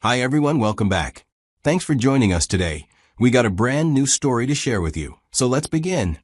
Hi everyone, welcome back. Thanks for joining us today. We got a brand new story to share with you, so let's begin.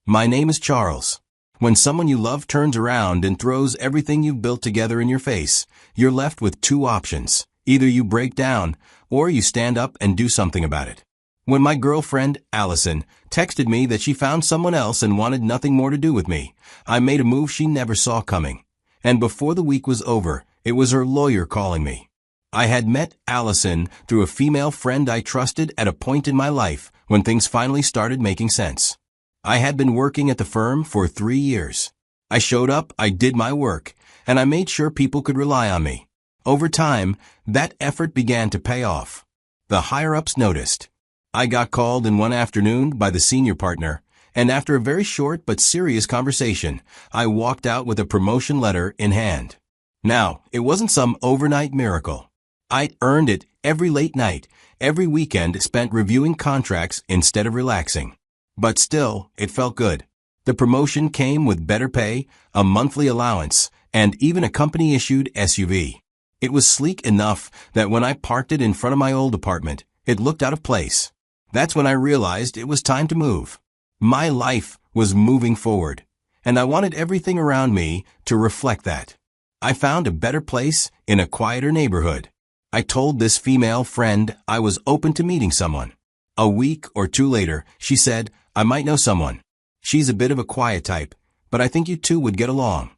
My name is Charles. When someone you love turns around and throws everything you've built together in your face, you're left with two options. Either you break down, or you stand up and do something about it. When my girlfriend, Allison, texted me that she found someone else and wanted nothing more to do with me, I made a move she never saw coming. And before the week was over, it was her lawyer calling me. I had met Allison through a female friend I trusted at a point in my life when things finally started making sense. I had been working at the firm for 3 years. I showed up, I did my work, and I made sure people could rely on me. Over time, that effort began to pay off. The higher-ups noticed. I got called in one afternoon by the senior partner, and after a very short but serious conversation, I walked out with a promotion letter in hand. Now, it wasn't some overnight miracle. I earned it every late night, every weekend spent reviewing contracts instead of relaxing. But still, it felt good. The promotion came with better pay, a monthly allowance, and even a company-issued SUV. It was sleek enough that when I parked it in front of my old apartment, it looked out of place. That's when I realized it was time to move. My life was moving forward, and I wanted everything around me to reflect that. I found a better place in a quieter neighborhood. I told this female friend I was open to meeting someone. A week or two later, she said, I might know someone. She's a bit of a quiet type, but I think you two would get along.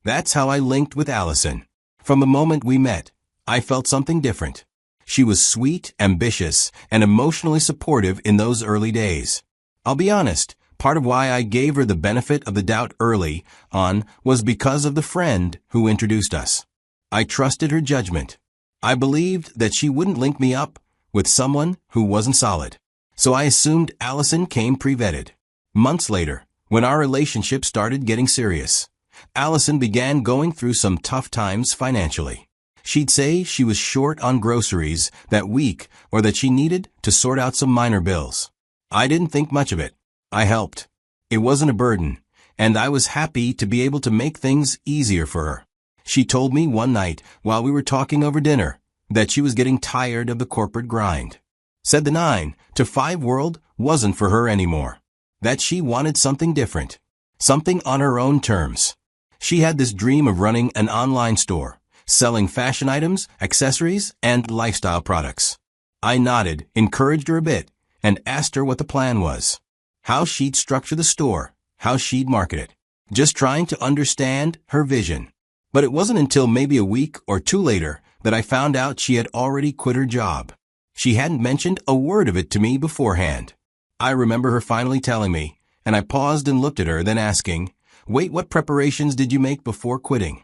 That's how I linked with Allison. From the moment we met, I felt something different. She was sweet, ambitious, and emotionally supportive in those early days. I'll be honest, part of why I gave her the benefit of the doubt early on was because of the friend who introduced us. I trusted her judgment. I believed that she wouldn't link me up with someone who wasn't solid. So I assumed Allison came pre-vetted. Months later, when our relationship started getting serious, Allison began going through some tough times financially. She'd say she was short on groceries that week or that she needed to sort out some minor bills. I didn't think much of it. I helped. It wasn't a burden, and I was happy to be able to make things easier for her. She told me one night while we were talking over dinner that she was getting tired of the corporate grind. Said the 9 to 5 world wasn't for her anymore. That she wanted something different. Something on her own terms. She had this dream of running an online store, selling fashion items, accessories, and lifestyle products. I nodded, encouraged her a bit, and asked her what the plan was. How she'd structure the store, how she'd market it. Just trying to understand her vision. But it wasn't until maybe a week or two later that I found out she had already quit her job. She hadn't mentioned a word of it to me beforehand. I remember her finally telling me, and I paused and looked at her, then asking, "Wait, what preparations did you make before quitting?"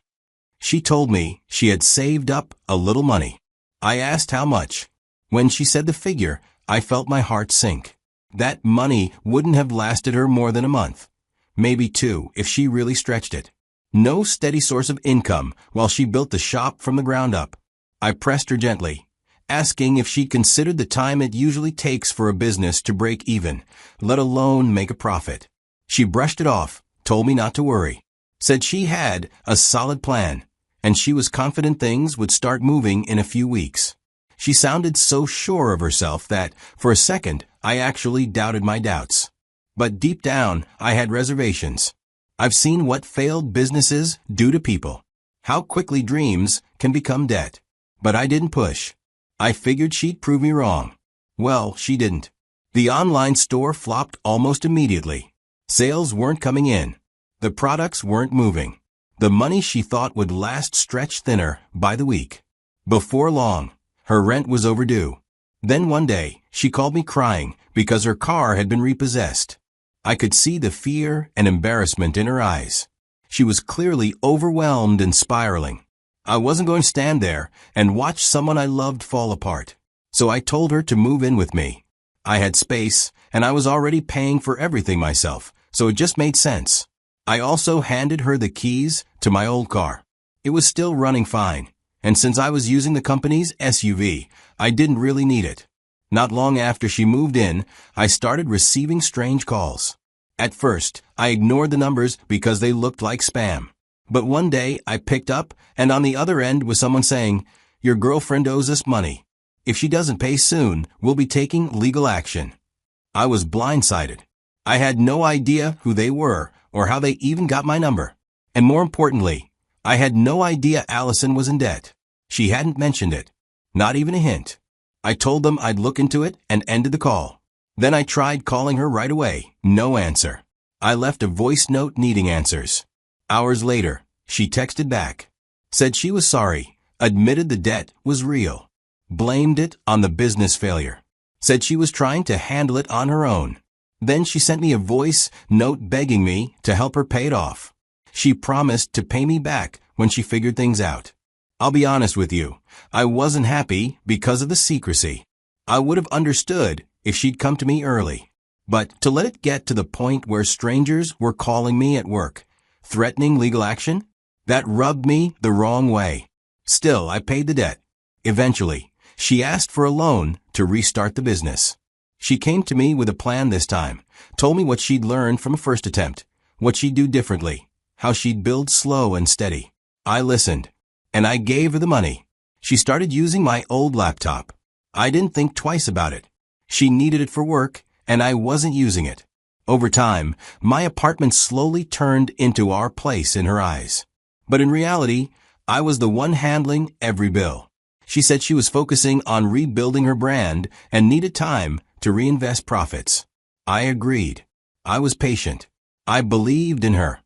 She told me she had saved up a little money. I asked how much. When she said the figure, I felt my heart sink. That money wouldn't have lasted her more than a month. Maybe 2 if she really stretched it. No steady source of income while she built the shop from the ground up. I pressed her gently, asking if she considered the time it usually takes for a business to break even, let alone make a profit. She brushed it off, told me not to worry, said she had a solid plan, and she was confident things would start moving in a few weeks. She sounded so sure of herself that, for a second, I actually doubted my doubts. But deep down, I had reservations. I've seen what failed businesses do to people. How quickly dreams can become debt. But I didn't push. I figured she'd prove me wrong. Well, she didn't. The online store flopped almost immediately. Sales weren't coming in. The products weren't moving. The money she thought would last stretched thinner by the week. Before long, her rent was overdue. Then one day, she called me crying because her car had been repossessed. I could see the fear and embarrassment in her eyes. She was clearly overwhelmed and spiraling. I wasn't going to stand there and watch someone I loved fall apart. So I told her to move in with me. I had space, and I was already paying for everything myself, so it just made sense. I also handed her the keys to my old car. It was still running fine, and since I was using the company's SUV, I didn't really need it. Not long after she moved in, I started receiving strange calls. At first, I ignored the numbers because they looked like spam. But one day, I picked up, and on the other end was someone saying, Your girlfriend owes us money. If she doesn't pay soon, we'll be taking legal action. I was blindsided. I had no idea who they were or how they even got my number. And more importantly, I had no idea Allison was in debt. She hadn't mentioned it. Not even a hint. I told them I'd look into it and ended the call. Then I tried calling her right away. No answer. I left a voice note needing answers. Hours later, she texted back. Said she was sorry. Admitted the debt was real. Blamed it on the business failure. Said she was trying to handle it on her own. Then she sent me a voice note begging me to help her pay it off. She promised to pay me back when she figured things out. I'll be honest with you, I wasn't happy because of the secrecy. I would have understood if she'd come to me early. But to let it get to the point where strangers were calling me at work, threatening legal action, that rubbed me the wrong way. Still, I paid the debt. Eventually, she asked for a loan to restart the business. She came to me with a plan this time, told me what she'd learned from a first attempt, what she'd do differently, how she'd build slow and steady. I listened, and I gave her the money. She started using my old laptop. I didn't think twice about it. She needed it for work, and I wasn't using it. Over time, my apartment slowly turned into our place in her eyes. But in reality, I was the one handling every bill. She said she was focusing on rebuilding her brand and needed time to reinvest profits. I agreed. I was patient. I believed in her.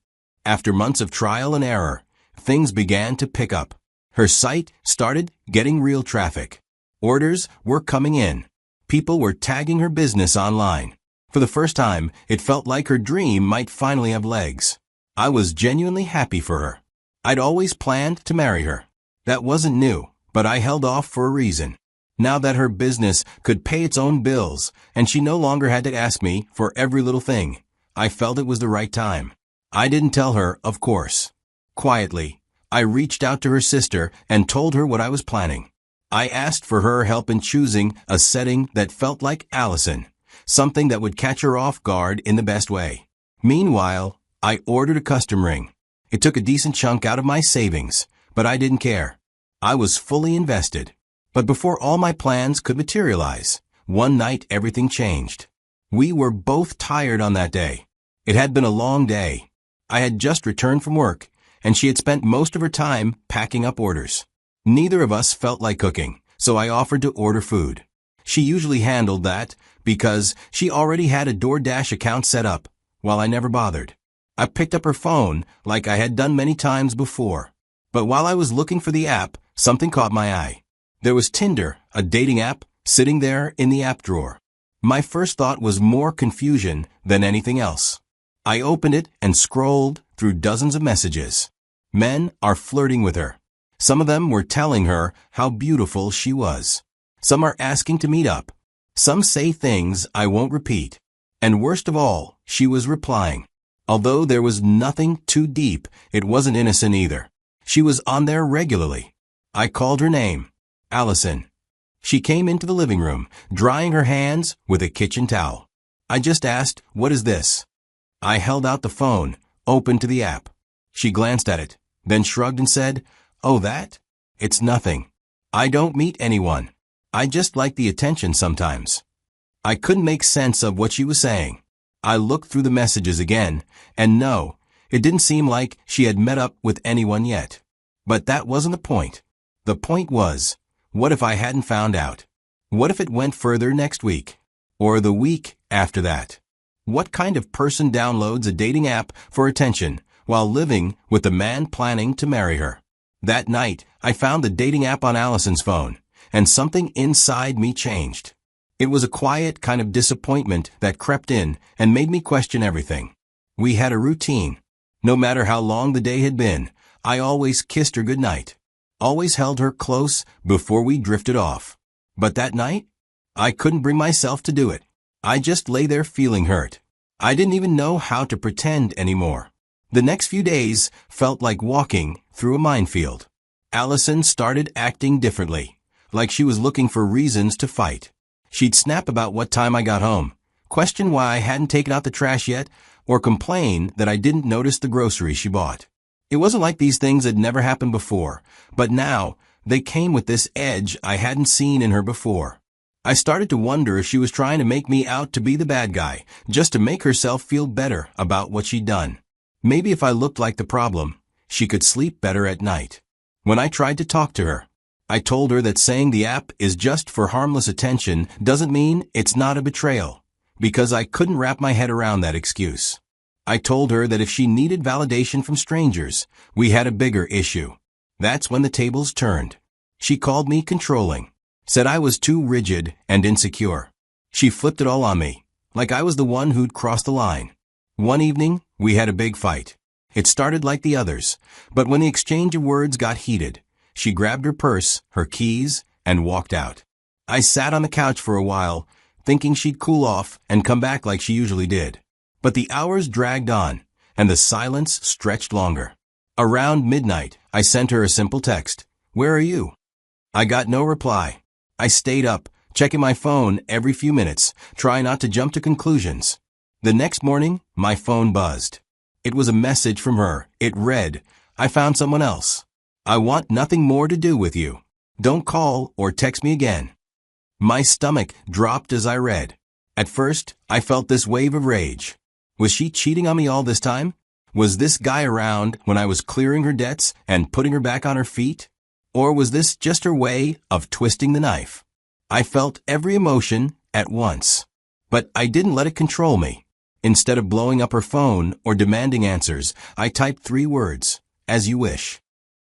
After months of trial and error, things began to pick up. Her site started getting real traffic. Orders were coming in. People were tagging her business online. For the first time, it felt like her dream might finally have legs. I was genuinely happy for her. I'd always planned to marry her. That wasn't new, but I held off for a reason. Now that her business could pay its own bills and she no longer had to ask me for every little thing, I felt it was the right time. I didn't tell her, of course. Quietly, I reached out to her sister and told her what I was planning. I asked for her help in choosing a setting that felt like Allison, something that would catch her off guard in the best way. Meanwhile, I ordered a custom ring. It took a decent chunk out of my savings, but I didn't care. I was fully invested. But before all my plans could materialize, one night everything changed. We were both tired on that day. It had been a long day. I had just returned from work, and she had spent most of her time packing up orders. Neither of us felt like cooking, so I offered to order food. She usually handled that because she already had a DoorDash account set up, while I never bothered. I picked up her phone like I had done many times before. But while I was looking for the app, something caught my eye. There was Tinder, a dating app, sitting there in the app drawer. My first thought was more confusion than anything else. I opened it and scrolled through dozens of messages. Men are flirting with her. Some of them were telling her how beautiful she was. Some are asking to meet up. Some say things I won't repeat. And worst of all, she was replying. Although there was nothing too deep, it wasn't innocent either. She was on there regularly. I called her name, Allison. She came into the living room, drying her hands with a kitchen towel. I just asked, "What is this?" I held out the phone, open to the app. She glanced at it, then shrugged and said, "Oh, that? It's nothing. I don't meet anyone. I just like the attention sometimes." I couldn't make sense of what she was saying. I looked through the messages again, and no, it didn't seem like she had met up with anyone yet. But that wasn't the point. The point was, what if I hadn't found out? What if it went further next week? Or the week after that? What kind of person downloads a dating app for attention while living with the man planning to marry her? That night, I found the dating app on Allison's phone, and something inside me changed. It was a quiet kind of disappointment that crept in and made me question everything. We had a routine. No matter how long the day had been, I always kissed her goodnight. Always held her close before we drifted off. But that night, I couldn't bring myself to do it. I just lay there feeling hurt. I didn't even know how to pretend anymore. The next few days felt like walking through a minefield. Allison started acting differently, like she was looking for reasons to fight. She'd snap about what time I got home, question why I hadn't taken out the trash yet, or complain that I didn't notice the groceries she bought. It wasn't like these things had never happened before, but now, they came with this edge I hadn't seen in her before. I started to wonder if she was trying to make me out to be the bad guy, just to make herself feel better about what she'd done. Maybe if I looked like the problem, she could sleep better at night. When I tried to talk to her, I told her that saying the app is just for harmless attention doesn't mean it's not a betrayal, because I couldn't wrap my head around that excuse. I told her that if she needed validation from strangers, we had a bigger issue. That's when the tables turned. She called me controlling, said I was too rigid and insecure. She flipped it all on me, like I was the one who'd crossed the line. One evening, we had a big fight. It started like the others, but when the exchange of words got heated, she grabbed her purse, her keys, and walked out. I sat on the couch for a while, thinking she'd cool off and come back like she usually did. But the hours dragged on, and the silence stretched longer. Around midnight, I sent her a simple text. "Where are you?" I got no reply. I stayed up, checking my phone every few minutes, trying not to jump to conclusions. The next morning, my phone buzzed. It was a message from her. It read, "I found someone else. I want nothing more to do with you. Don't call or text me again." My stomach dropped as I read. At first, I felt this wave of rage. Was she cheating on me all this time? Was this guy around when I was clearing her debts and putting her back on her feet? Or was this just her way of twisting the knife? I felt every emotion at once. But I didn't let it control me. Instead of blowing up her phone or demanding answers, I typed 3 words, "As you wish."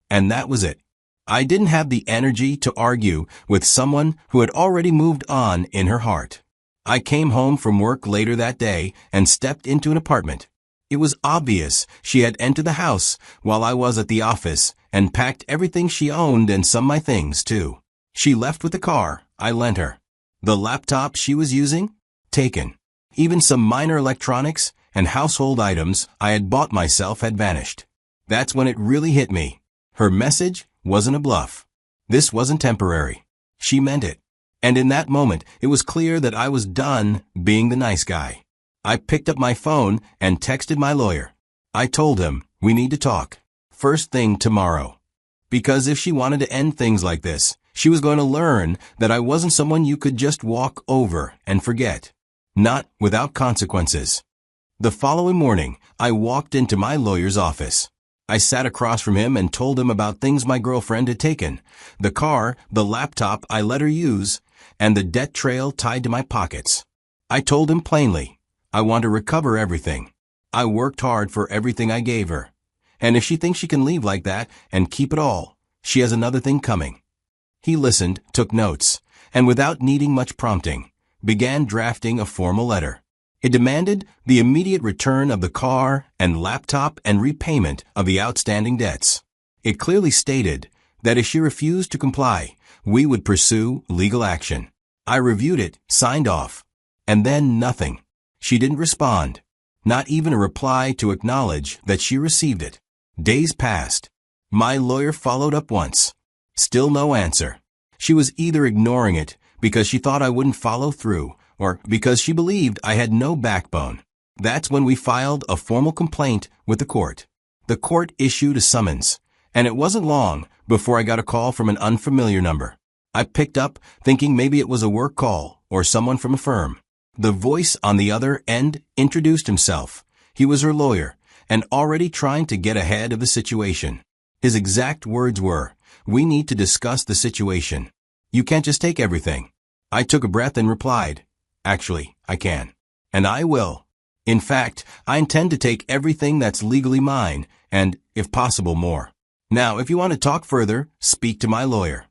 And that was it. I didn't have the energy to argue with someone who had already moved on in her heart. I came home from work later that day and stepped into an apartment. It was obvious she had entered the house while I was at the office and packed everything she owned and some of my things too. She left with the car I lent her. The laptop she was using? Taken. Even some minor electronics and household items I had bought myself had vanished. That's when it really hit me. Her message wasn't a bluff. This wasn't temporary. She meant it. And in that moment, it was clear that I was done being the nice guy. I picked up my phone and texted my lawyer. I told him, "We need to talk. First thing tomorrow." Because if she wanted to end things like this, she was going to learn that I wasn't someone you could just walk over and forget. Not without consequences. The following morning, I walked into my lawyer's office. I sat across from him and told him about things my girlfriend had taken, the car, the laptop I let her use, and the debt trail tied to my pockets. I told him plainly, I want to recover everything. I worked hard for everything I gave her. And if she thinks she can leave like that and keep it all, she has another thing coming. He listened, took notes, and without needing much prompting, began drafting a formal letter. It demanded the immediate return of the car and laptop and repayment of the outstanding debts. It clearly stated that if she refused to comply, we would pursue legal action. I reviewed it, signed off, and then nothing. She didn't respond, not even a reply to acknowledge that she received it. Days passed. My lawyer followed up once. Still no answer. She was either ignoring it because she thought I wouldn't follow through, or because she believed I had no backbone. That's when we filed a formal complaint with the court. The court issued a summons, and it wasn't long before I got a call from an unfamiliar number. I picked up, thinking maybe it was a work call or someone from a firm. The voice on the other end introduced himself. He was her lawyer, and already trying to get ahead of the situation. His exact words were, "We need to discuss the situation. You can't just take everything." I took a breath and replied, "Actually, I can. And I will. In fact, I intend to take everything that's legally mine, and, if possible, more. Now, if you want to talk further, speak to my lawyer."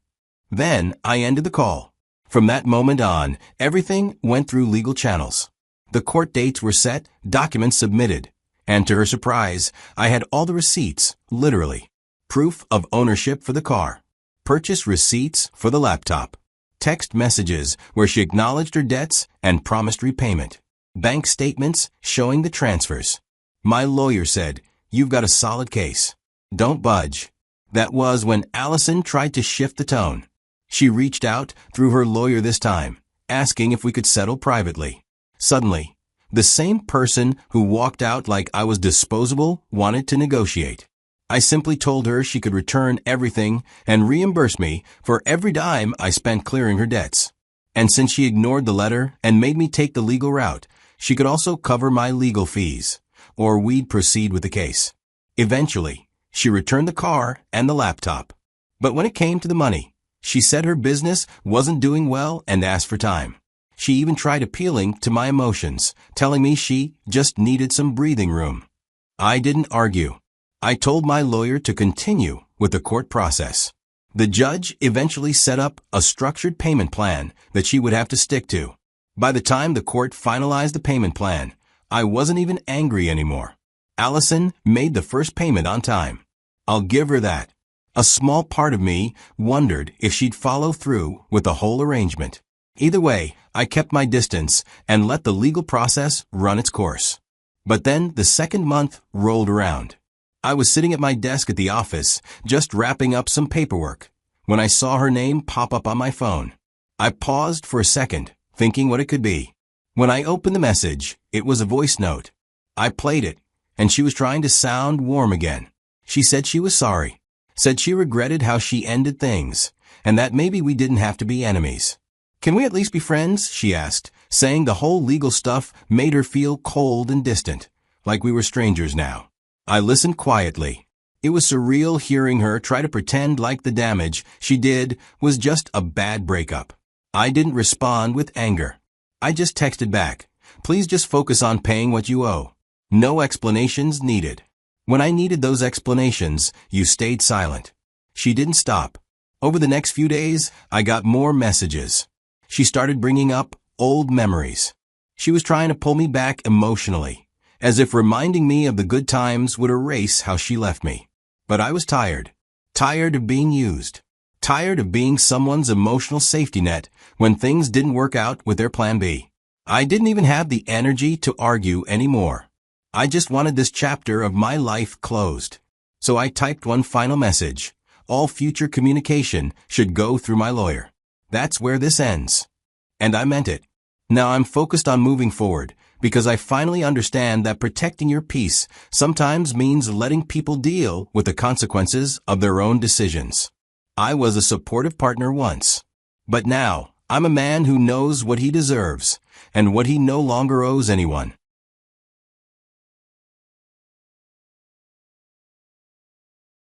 Then I ended the call. From that moment on, everything went through legal channels. The court dates were set, documents submitted, and to her surprise, I had all the receipts, literally. Proof of ownership for the car. Purchase receipts for the laptop. Text messages where she acknowledged her debts and promised repayment. Bank statements showing the transfers. My lawyer said, "You've got a solid case. Don't budge." That was when Allison tried to shift the tone. She reached out through her lawyer this time, asking if we could settle privately. Suddenly, the same person who walked out like I was disposable wanted to negotiate. I simply told her she could return everything and reimburse me for every dime I spent clearing her debts. And since she ignored the letter and made me take the legal route, she could also cover my legal fees, or we'd proceed with the case. Eventually, she returned the car and the laptop. But when it came to the money, she said her business wasn't doing well and asked for time. She even tried appealing to my emotions, telling me she just needed some breathing room. I didn't argue. I told my lawyer to continue with the court process. The judge eventually set up a structured payment plan that she would have to stick to. By the time the court finalized the payment plan, I wasn't even angry anymore. Allison made the first payment on time. I'll give her that. A small part of me wondered if she'd follow through with the whole arrangement. Either way, I kept my distance and let the legal process run its course. But then the second month rolled around. I was sitting at my desk at the office, just wrapping up some paperwork, when I saw her name pop up on my phone. I paused for a second, thinking what it could be. When I opened the message, it was a voice note. I played it, and she was trying to sound warm again. She said she was sorry, said she regretted how she ended things, and that maybe we didn't have to be enemies. Can we at least be friends? She asked, saying the whole legal stuff made her feel cold and distant, like we were strangers now. I listened quietly. It was surreal hearing her try to pretend like the damage she did was just a bad breakup. I didn't respond with anger. I just texted back, please just focus on paying what you owe. No explanations needed. When I needed those explanations, you stayed silent. She didn't stop. Over the next few days, I got more messages. She started bringing up old memories. She was trying to pull me back emotionally, as if reminding me of the good times would erase how she left me. But I was tired. Tired of being used. Tired of being someone's emotional safety net when things didn't work out with their plan B. I didn't even have the energy to argue anymore. I just wanted this chapter of my life closed. So I typed one final message. All future communication should go through my lawyer. That's where this ends. And I meant it. Now I'm focused on moving forward, because I finally understand that protecting your peace sometimes means letting people deal with the consequences of their own decisions. I was a supportive partner once. But now, I'm a man who knows what he deserves, and what he no longer owes anyone.